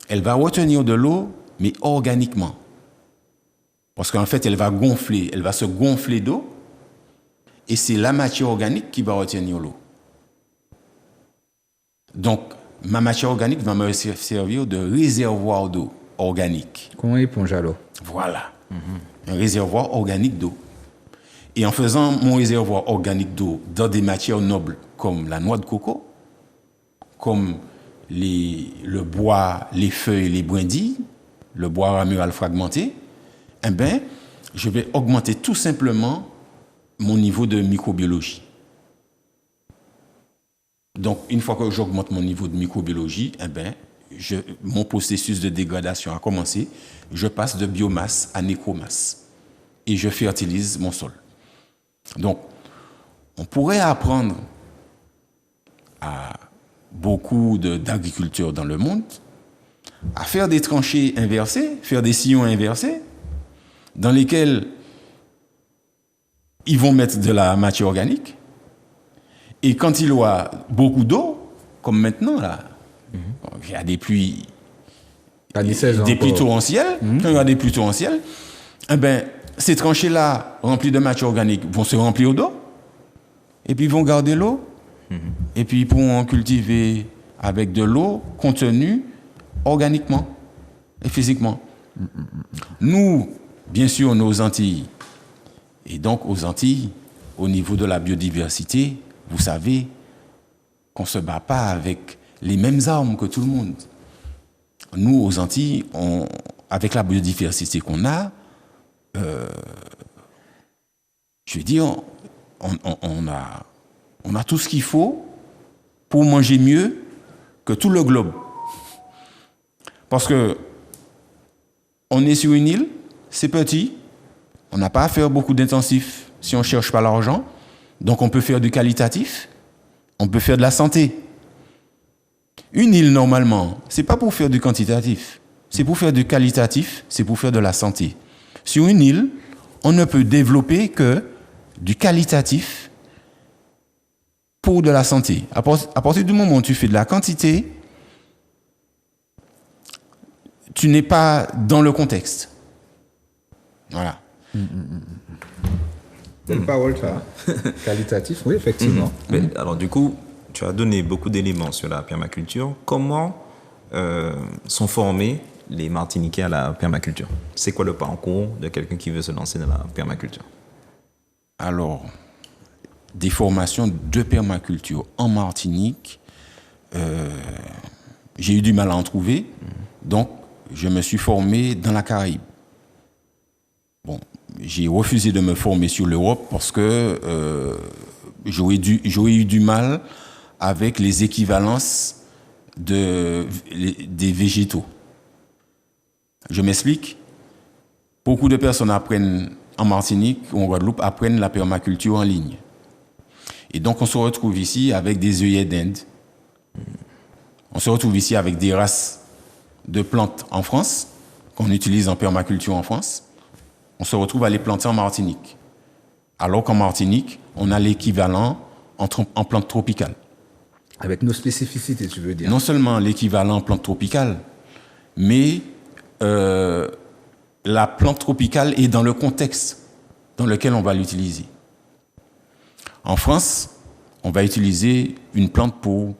elle va retenir de l'eau, mais organiquement. Parce qu'en fait, elle va se gonfler d'eau, et c'est la matière organique qui va retenir l'eau. Donc, ma matière organique va me servir de réservoir d'eau organique. Comment éponge à l'eau? Voilà. Un réservoir organique d'eau. Et en faisant mon réservoir organique d'eau dans des matières nobles comme la noix de coco, comme le bois, les feuilles, les brindilles, le bois ramural fragmenté, eh bien, je vais augmenter tout simplement mon niveau de microbiologie. Donc, une fois que j'augmente mon niveau de microbiologie, eh bien, mon processus de dégradation a commencé. Je passe de biomasse à nécromasse et je fertilise mon sol. Donc, on pourrait apprendre à beaucoup d'agriculteurs dans le monde à faire des tranchées inversées, faire des sillons inversés, dans lesquels ils vont mettre de la matière organique. Et quand il y aura beaucoup d'eau, comme maintenant, là, il y a des pluies, torrentielles, quand il y aura des pluies torrentielles, eh ben, ces tranchées-là, remplies de matière organique, vont se remplir d'eau, et puis ils vont garder l'eau, et puis ils pourront cultiver avec de l'eau contenue organiquement et physiquement. Nous, bien sûr, nos Antilles, et donc aux Antilles, au niveau de la biodiversité, vous savez qu'on ne se bat pas avec les mêmes armes que tout le monde. Nous, aux Antilles, avec la biodiversité qu'on a, je veux dire, on a tout ce qu'il faut pour manger mieux que tout le globe. Parce que on est sur une île, c'est petit, on n'a pas à faire beaucoup d'intensifs si on ne cherche pas l'argent, donc on peut faire du qualitatif, on peut faire de la santé. Une île, normalement, ce n'est pas pour faire du quantitatif, c'est pour faire du qualitatif, c'est pour faire de la santé. Sur une île, on ne peut développer que du qualitatif pour de la santé. À partir du moment où tu fais de la quantité, tu n'es pas dans le contexte. Voilà. Belle parole, ça. Qualitatif, oui, effectivement. Mais, alors, du coup, tu as donné beaucoup d'éléments sur la permaculture. Comment sont formés les Martiniquais à la permaculture? C'est quoi le parcours de quelqu'un qui veut se lancer dans la permaculture? Alors, des formations de permaculture en Martinique, j'ai eu du mal à en trouver. Donc, je me suis formé dans la Caraïbe. Bon, j'ai refusé de me former sur l'Europe parce que j'aurais eu du mal avec les équivalences des végétaux. Je m'explique. Beaucoup de personnes apprennent en Martinique ou en Guadeloupe apprennent la permaculture en ligne. Et donc on se retrouve ici avec des œillets d'Inde. On se retrouve ici avec des races de plantes en France qu'on utilise en permaculture en France. On se retrouve à les planter en Martinique. Alors qu'en Martinique, on a l'équivalent en plantes tropicales. Avec nos spécificités, tu veux dire? Non seulement l'équivalent en plantes tropicales, mais la plante tropicale est dans le contexte dans lequel on va l'utiliser. En France, on va utiliser une plante pour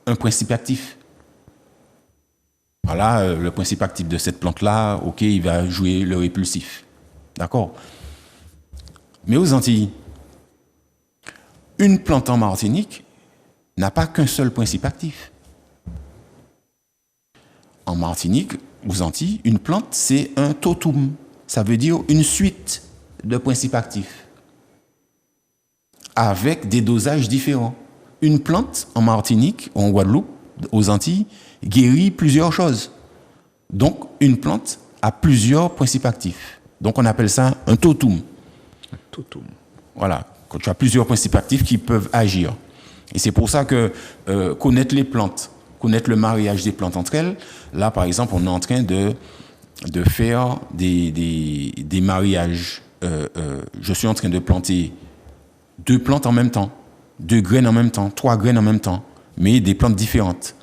un principe actif. Voilà, le principe actif de cette plante-là, ok, il va jouer le répulsif. D'accord? Mais aux Antilles, une plante en Martinique n'a pas qu'un seul principe actif. En Martinique, aux Antilles, une plante, c'est un totum. Ça veut dire une suite de principes actifs avec des dosages différents. Une plante en Martinique, en Guadeloupe, aux Antilles, guérit plusieurs choses. Donc, une plante a plusieurs principes actifs. Donc, on appelle ça un totum. Un totum. Voilà, quand tu as plusieurs principes actifs qui peuvent agir. Et c'est pour ça que connaître les plantes, connaître le mariage des plantes entre elles, là, par exemple, on est en train de faire des mariages. Je suis en train de planter 2 plantes en même temps, 2 graines en même temps, 3 graines en même temps, mais des plantes différentes.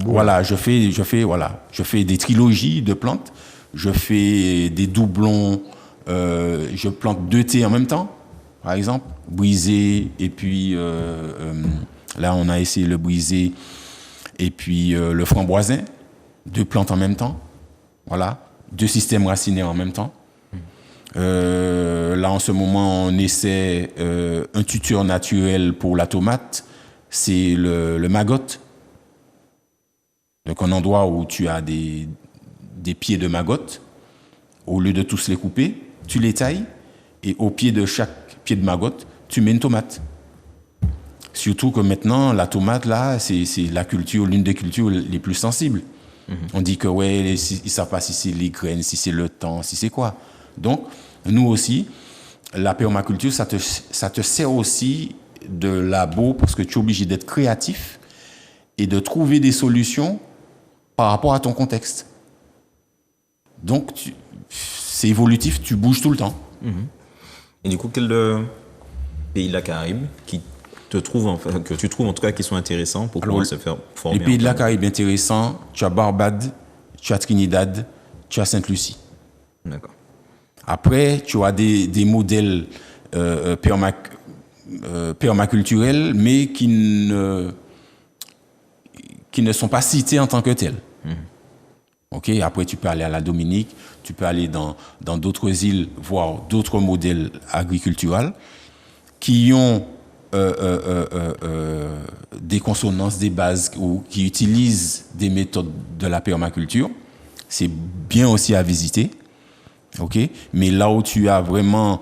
Voilà, je fais des trilogies de plantes, je fais des doublons, je plante 2 thés en même temps, par exemple, brisé, et puis là on a essayé le brisé, et puis le framboisin, 2 plantes en même temps, voilà, 2 systèmes racinaires en même temps. Là en ce moment on essaie un tuteur naturel pour la tomate, c'est le maggot. Donc un endroit où tu as des pieds de maggotte, au lieu de tous les couper, tu les tailles et au pied de chaque pied de maggotte, tu mets une tomate. Surtout que maintenant, la tomate, là, c'est l'une des cultures les plus sensibles. On dit que, ouais, ils ne savent pas si c'est les graines, si c'est le temps, si c'est quoi. Donc, nous aussi, la permaculture, ça te sert aussi de labo parce que tu es obligé d'être créatif et de trouver des solutions par rapport à ton contexte. Donc, c'est évolutif, tu bouges tout le temps. Et du coup, quel pays de la Caraïbe que tu trouves en tout cas qui sont intéressants pour pouvoir se faire former? Les pays de la Caraïbe intéressants, tu as Barbade, tu as Trinidad, tu as Sainte-Lucie. D'accord. Après, tu as des modèles permaculturels, mais qui ne sont pas cités en tant que tels. Ok. Après, tu peux aller à la Dominique, tu peux aller dans d'autres îles, voir d'autres modèles agriculturels qui ont des consonances, des bases, ou qui utilisent des méthodes de la permaculture. C'est bien aussi à visiter. Ok, mais là où tu as vraiment,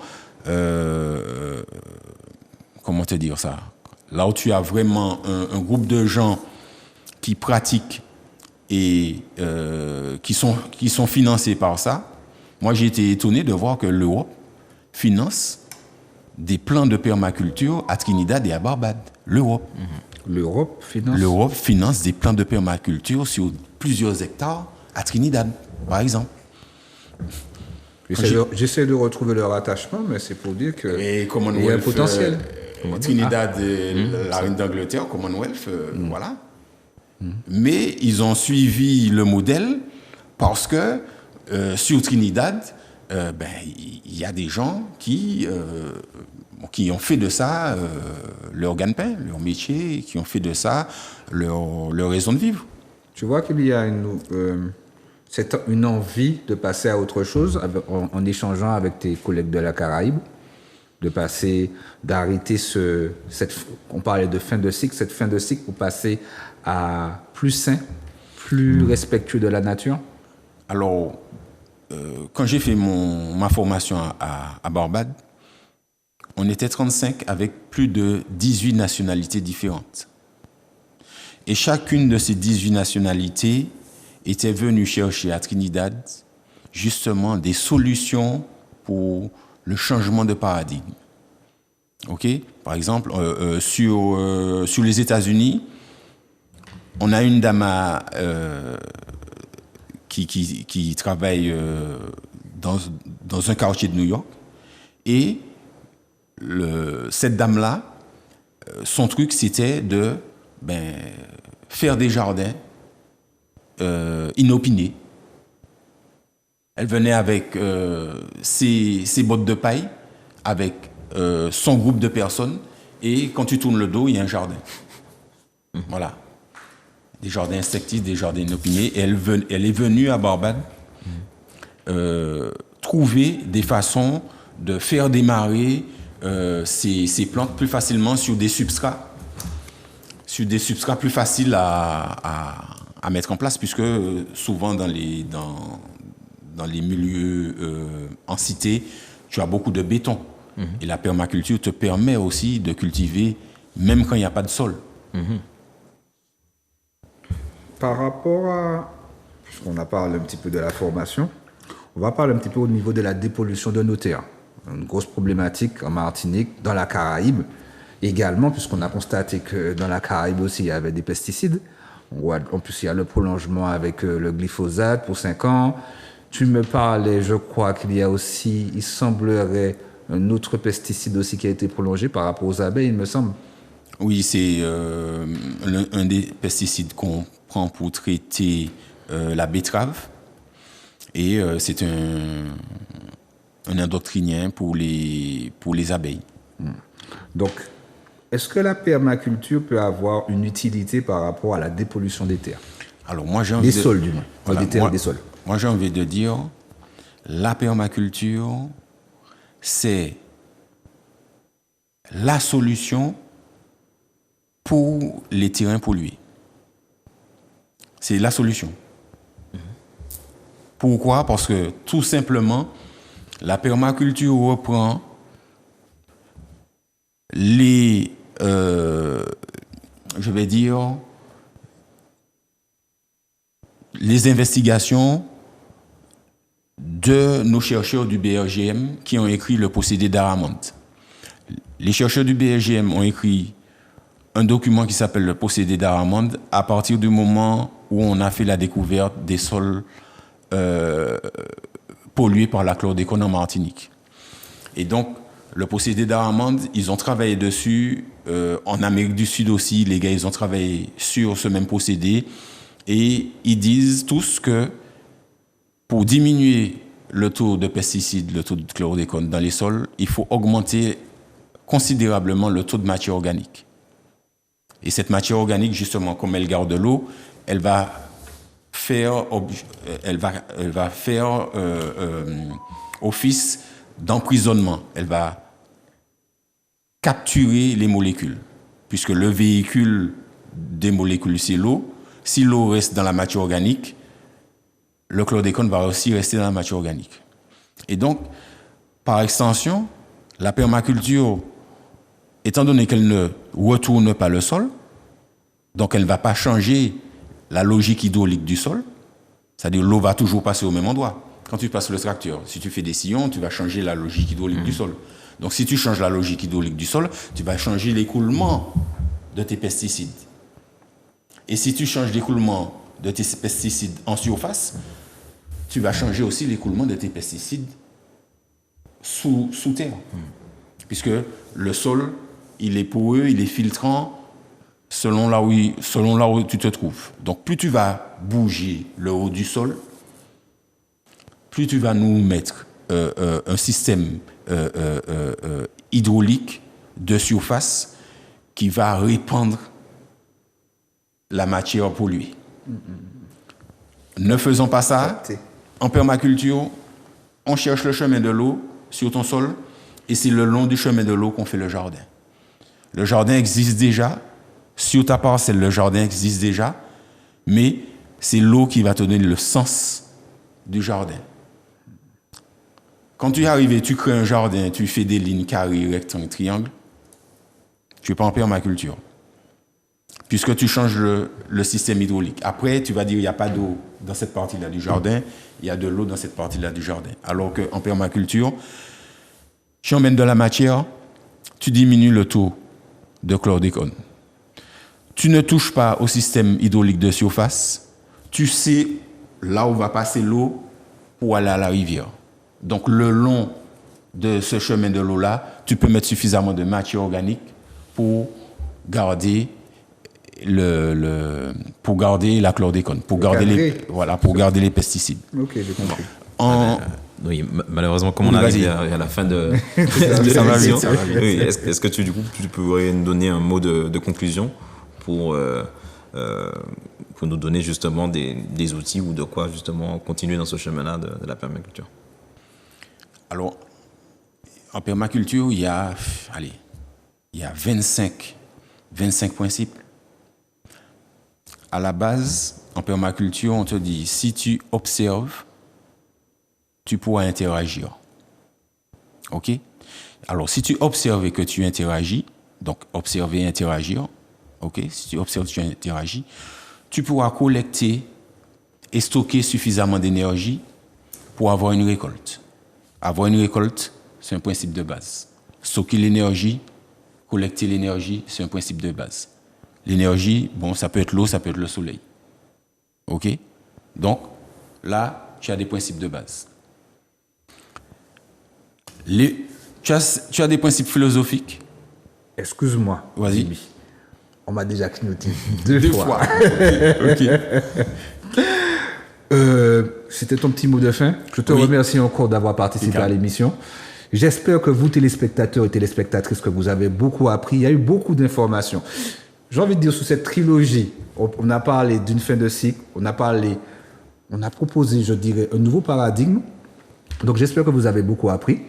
comment te dire ça? Là où tu as vraiment un groupe de gens qui pratiquent et qui sont financés par ça. Moi, j'ai été étonné de voir que l'Europe finance des plans de permaculture à Trinidad et à Barbade. L'Europe finance des plans de permaculture sur plusieurs hectares à Trinidad, par exemple. J'essaie de retrouver leur attachement, mais c'est pour dire qu'il y a un potentiel. Trinidad et la reine d'Angleterre, Commonwealth, voilà. Mais ils ont suivi le modèle parce que sur Trinidad, il y a des gens qui ont fait de ça leur gagne-pain, leur métier, qui ont fait de ça leur raison de vivre. Tu vois qu'il y a une envie de passer à autre chose en échangeant avec tes collègues de la Caraïbe, d'arrêter on parlait de fin de cycle, cette fin de cycle pour passer à plus sain, plus respectueux de la nature. Alors, quand j'ai fait ma formation à Barbade, on était 35 avec plus de 18 nationalités différentes. Et chacune de ces 18 nationalités était venue chercher à Trinidad justement des solutions pour le changement de paradigme. Ok? Par exemple, sur les États-Unis, on a une dame qui travaille dans un quartier de New York. Et cette dame-là, son truc, c'était de faire des jardins inopinés. Elle venait avec ses bottes de paille, avec son groupe de personnes, et quand tu tournes le dos, il y a un jardin. Voilà. Des jardins insectistes, des jardins inopinés. Et elle est venue à Barbade trouver des façons de faire démarrer ces plantes plus facilement sur des substrats plus faciles à mettre en place, puisque souvent dans les milieux en cité, tu as beaucoup de béton. Et la permaculture te permet aussi de cultiver même quand il n'y a pas de sol. Par rapport à... Puisqu'on a parlé un petit peu de la formation, on va parler un petit peu au niveau de la dépollution de nos terres. Une grosse problématique en Martinique, dans la Caraïbe également, puisqu'on a constaté que dans la Caraïbe aussi, il y avait des pesticides. En plus, il y a le prolongement avec le glyphosate pour 5 ans. Tu me parlais, je crois qu'il y a aussi, il semblerait, un autre pesticide aussi qui a été prolongé par rapport aux abeilles, il me semble. Oui, c'est un des pesticides qu'on prend pour traiter la betterave. Et c'est un endocrinien pour les abeilles. Donc, est-ce que la permaculture peut avoir une utilité par rapport à la dépollution des terres? Alors, moi, j'ai des sols, du moins. Voilà, des terres et des sols. Moi, j'ai envie de dire, la permaculture, c'est la solution pour les terrains pollués. C'est la solution. Pourquoi? Parce que tout simplement, la permaculture reprend les, je vais dire, les investigations de nos chercheurs du BRGM qui ont écrit le procédé d'Aramond. Les chercheurs du BRGM ont écrit un document qui s'appelle le procédé d'Aramond à partir du moment où on a fait la découverte des sols pollués par la chlordécone en Martinique. Et donc, le procédé d'Aramond, ils ont travaillé dessus. En Amérique du Sud aussi, les gars, ils ont travaillé sur ce même procédé. Et ils disent tous que pour diminuer le taux de pesticides, le taux de chlordécone dans les sols, il faut augmenter considérablement le taux de matière organique. Et cette matière organique, justement, comme elle garde l'eau, elle va faire office d'emprisonnement. Elle va capturer les molécules, puisque le véhicule des molécules, c'est l'eau. Si l'eau reste dans la matière organique, le chlordécone va aussi rester dans la matière organique. Et donc, par extension, la permaculture, étant donné qu'elle ne retourne pas le sol, donc elle ne va pas changer la logique hydraulique du sol, c'est-à-dire l'eau va toujours passer au même endroit. Quand tu passes le tracteur, si tu fais des sillons, tu vas changer la logique hydraulique du sol. Donc si tu changes la logique hydraulique du sol, tu vas changer l'écoulement de tes pesticides. Et si tu changes l'écoulement de tes pesticides en surface, tu vas changer aussi l'écoulement de tes pesticides sous terre. Puisque le sol, il est poreux, il est filtrant selon là où tu te trouves. Donc plus tu vas bouger le haut du sol, plus tu vas nous mettre un système hydraulique de surface qui va répandre la matière polluée. Ne faisons pas ça. En permaculture, on cherche le chemin de l'eau sur ton sol et c'est le long du chemin de l'eau qu'on fait le jardin. Le jardin existe déjà. Sur ta parcelle, le jardin existe déjà, mais c'est l'eau qui va te donner le sens du jardin. Quand tu es arrivé, tu crées un jardin, tu fais des lignes carrées, rectangles, triangles, tu n'es pas en permaculture. Puisque tu changes le système hydraulique. Après, tu vas dire qu'il n'y a pas d'eau dans cette partie-là du jardin, il y a de l'eau dans cette partie-là du jardin. Alors qu'en permaculture, tu emmènes de la matière, tu diminues le taux de chlordécone. Tu ne touches pas au système hydraulique de surface, tu sais là où va passer l'eau pour aller à la rivière. Donc le long de ce chemin de l'eau-là, tu peux mettre suffisamment de matière organique pour garder pour garder la chlordécone, pour garder les pesticides. Ok, j'ai compris. Oui, malheureusement, comme on arrive à la fin de l'émission, est-ce que tu pourrais nous donner un mot de conclusion pour nous donner justement des outils ou de quoi justement continuer dans ce chemin-là de la permaculture? Alors, en permaculture, il y a 25 principes. À la base, en permaculture, on te dit, si tu observes, tu pourras interagir. OK? Alors, si tu observes et que tu interagis, donc observer et interagir, OK? Si tu observes et tu interagis, tu pourras collecter et stocker suffisamment d'énergie pour avoir une récolte. Avoir une récolte, c'est un principe de base. Stocker l'énergie, collecter l'énergie, c'est un principe de base. L'énergie, bon, ça peut être l'eau, ça peut être le soleil. OK? Donc, là, tu as des principes de base. Tu as des principes philosophiques. Excuse-moi. Vas-y. Jimmy. On m'a déjà clignoté deux fois. OK. C'était ton petit mot de fin. Je te remercie encore d'avoir participé à l'émission. J'espère que vous, téléspectateurs et téléspectatrices, que vous avez beaucoup appris. Il y a eu beaucoup d'informations. J'ai envie de dire, sous cette trilogie, on a parlé d'une fin de cycle, on a proposé, je dirais, un nouveau paradigme. Donc, j'espère que vous avez beaucoup appris.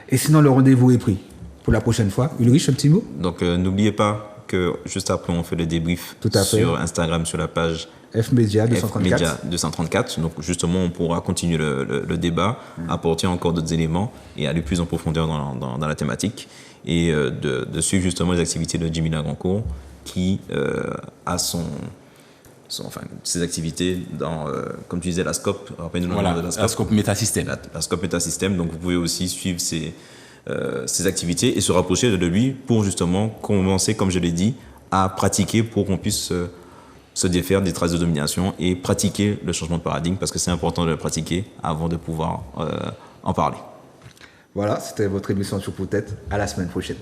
Et sinon, le rendez-vous est pris pour la prochaine fois. Ulrich, un petit mot? Donc, n'oubliez pas que juste après, on fait le débrief Tout à fait. sur Instagram, sur la page F-Media 234. F-Media 234. Donc, justement, on pourra continuer le débat, apporter encore d'autres éléments et aller plus en profondeur dans la thématique et de suivre justement les activités de Jimmy Lagrancourt qui a ses activités dans, comme tu disais, la SCOP. Rappelle-nous le nom de la SCOP Métasystème. La SCOP Métasystème. Donc, vous pouvez aussi suivre ses activités et se rapprocher de lui pour justement commencer, comme je l'ai dit, à pratiquer pour qu'on puisse se défaire des traces de domination et pratiquer le changement de paradigme parce que c'est important de le pratiquer avant de pouvoir en parler. Voilà, c'était votre émission sur Peut-être. À la semaine prochaine.